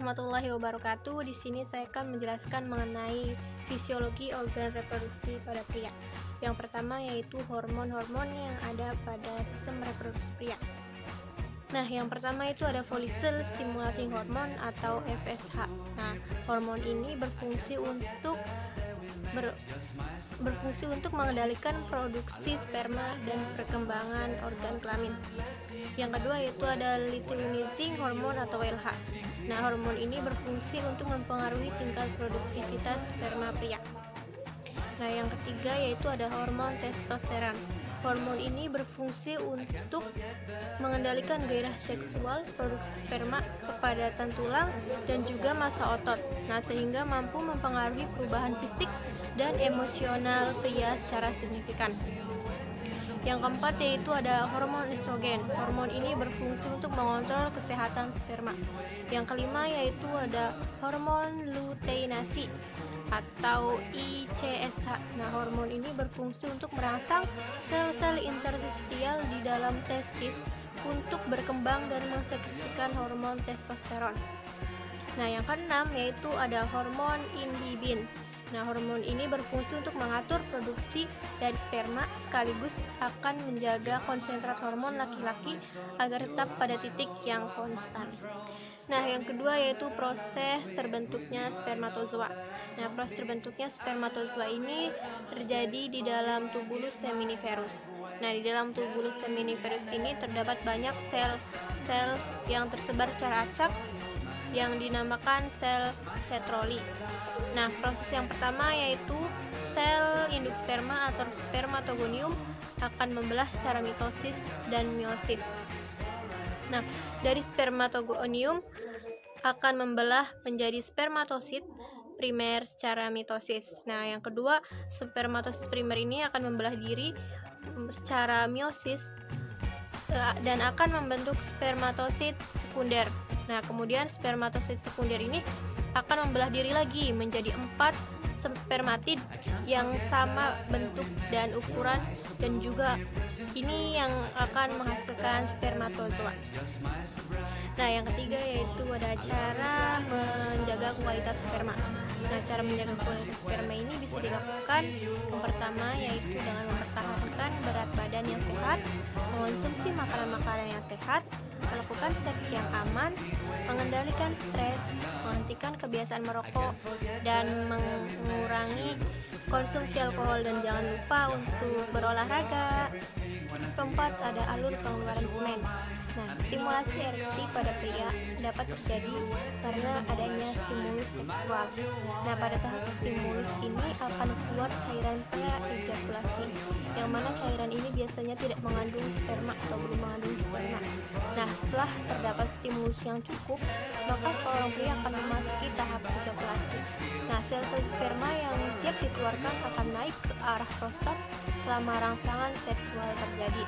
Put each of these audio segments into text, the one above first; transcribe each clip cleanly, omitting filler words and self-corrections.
warahmatullahi wabarakatuh. Di sini saya akan menjelaskan mengenai fisiologi organ reproduksi pada pria. Yang pertama yaitu hormon-hormon yang ada pada sistem reproduksi pria. Nah, yang pertama itu ada follicle stimulating hormone atau FSH. Nah, hormon ini berfungsi untuk mengendalikan produksi sperma dan perkembangan organ kelamin. Yang kedua yaitu ada luteinizing hormone atau LH. Nah, hormon ini berfungsi untuk mempengaruhi tingkat produktivitas sperma pria. Nah, yang ketiga yaitu ada hormon testosteron. Hormon ini berfungsi untuk mengendalikan gairah seksual, produksi sperma, kepadatan tulang, dan juga massa otot. Nah, sehingga mampu mempengaruhi perubahan fisik dan emosional pria secara signifikan. Yang keempat yaitu ada hormon estrogen. Hormon ini berfungsi untuk mengontrol kesehatan sperma. Yang kelima yaitu ada hormon luteinasi atau ICSH. Nah, hormon ini berfungsi untuk merangsang sel-sel interstisial di dalam testis untuk berkembang dan mensekresikan hormon testosteron. Nah, yang keenam yaitu ada hormon inhibin. Nah, hormon ini berfungsi untuk mengatur produksi dari sperma sekaligus akan menjaga konsentrat hormon laki-laki agar tetap pada titik yang konstan. Nah, yang kedua yaitu proses terbentuknya spermatozoa. Nah, proses terbentuknya spermatozoa ini terjadi di dalam tubulus seminiferus. Nah, di dalam tubulus seminiferus ini terdapat banyak sel-sel yang tersebar secara acak yang dinamakan sel setroli. Nah, proses yang pertama yaitu sel induk sperma atau spermatogonium akan membelah secara mitosis dan meiosis. Nah, dari spermatogonium akan membelah menjadi spermatosit primer secara mitosis. Nah, yang kedua, spermatosit primer ini akan membelah diri secara meiosis dan akan membentuk spermatosit sekunder. Nah, kemudian spermatosit sekunder ini akan membelah diri lagi menjadi 4 spermatid yang sama bentuk dan ukuran, dan juga ini yang akan menghasilkan spermatozoa. Nah, yang ketiga yaitu ada cara menjaga kualitas sperma. Nah, cara menjaga kualitas sperma ini bisa dilakukan yang pertama yaitu dengan mempertahankan berat badan yang sehat, mengonsumsi makanan-makanan yang sehat, melakukan seks yang aman, mengendalikan stres, menghentikan kebiasaan merokok, dan mengurangi konsumsi alkohol, dan jangan lupa untuk berolahraga. Keempat, ada alur pengeluaran semen. Nah, stimulasi ereksi pada pria dapat terjadi karena adanya stimulus seksual. Nah, pada tahap stimulus ini akan keluar cairan pra-ejakulasi, yang mana cairan ini biasanya tidak mengandung sperma atau belum mengandung sperma. Nah, setelah terdapat stimulus yang cukup, maka seorang pria akan memasuki tahap ejakulasi. Nah, sel-sel sperma yang siap dikeluarkan akan naik ke arah prostat selama rangsangan seksual terjadi.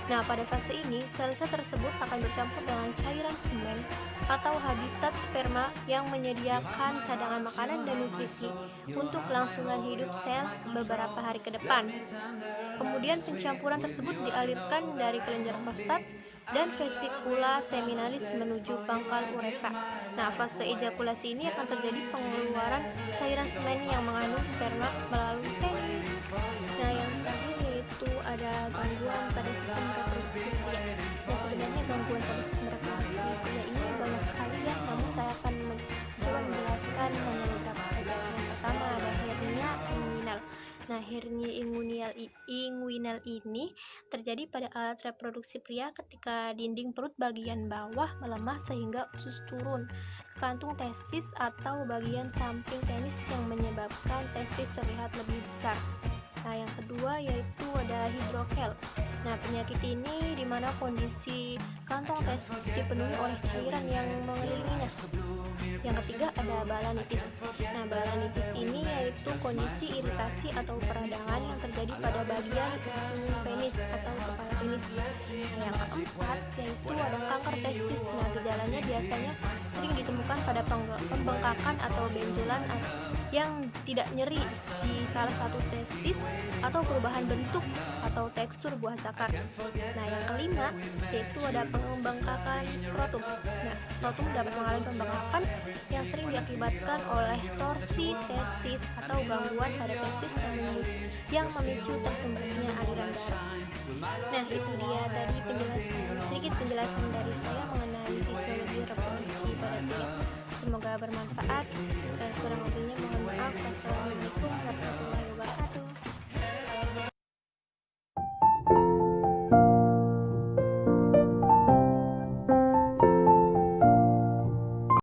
Nah, pada fase ini, sel-sel tersebut akan bercampur dengan cairan semen atau habitat sperma yang menyediakan cadangan makanan dan nutrisi untuk kelangsungan hidup sel beberapa hari ke depan. Kemudian pencampuran tersebut dialirkan dari kelenjar prostat dan vesikula seminalis menuju pangkal uretra. Nah, fase ejakulasi ini akan terjadi pengeluaran cairan semen yang mengandung sperma melalui penis. Nah, yang terakhir yaitu ada gangguan pada sistem reproduksi pria. Nah, sebenarnya gangguan pada sistem reproduksi pria ini banyak sekali ya, namun saya akan coba menjelaskan hanya beberapa saja. Yang pertama ada hernia inguinal. Nah, hernia inguinal ini terjadi pada alat reproduksi pria ketika dinding perut bagian bawah melemah sehingga usus turun ke kantung testis atau bagian samping penis yang menyebabkan testis terlihat lebih besar. Nah, yang kedua yaitu ada hidrokel. Nah, penyakit ini di mana kondisi kantong testis dipenuhi oleh cairan yang mengelilinginya. Yang ketiga ada balanitis. Nah, balanitis ini yaitu kondisi iritasi atau peradangan yang terjadi pada bagian penis atau kepala penis. Yang keempat yaitu ada kanker testis. Nah, gejalanya biasanya sering ditemukan pada pembengkakan atau benjolan yang tidak nyeri di salah satu testis atau perubahan bentuk atau tekstur buah zakar. Nah, yang kelima yaitu ada pembengkakan skrotum. Nah, skrotum dapat mengalami pembengkakan yang sering diakibatkan oleh torsi testis atau gangguan pada testis yang memicu tersumbatnya aliran darah. Nah, itu dia tadi sedikit penjelasan dari saya mengenai fisiologi reproduksi pada pria. Semoga bermanfaat. Kurang lebihnya mohon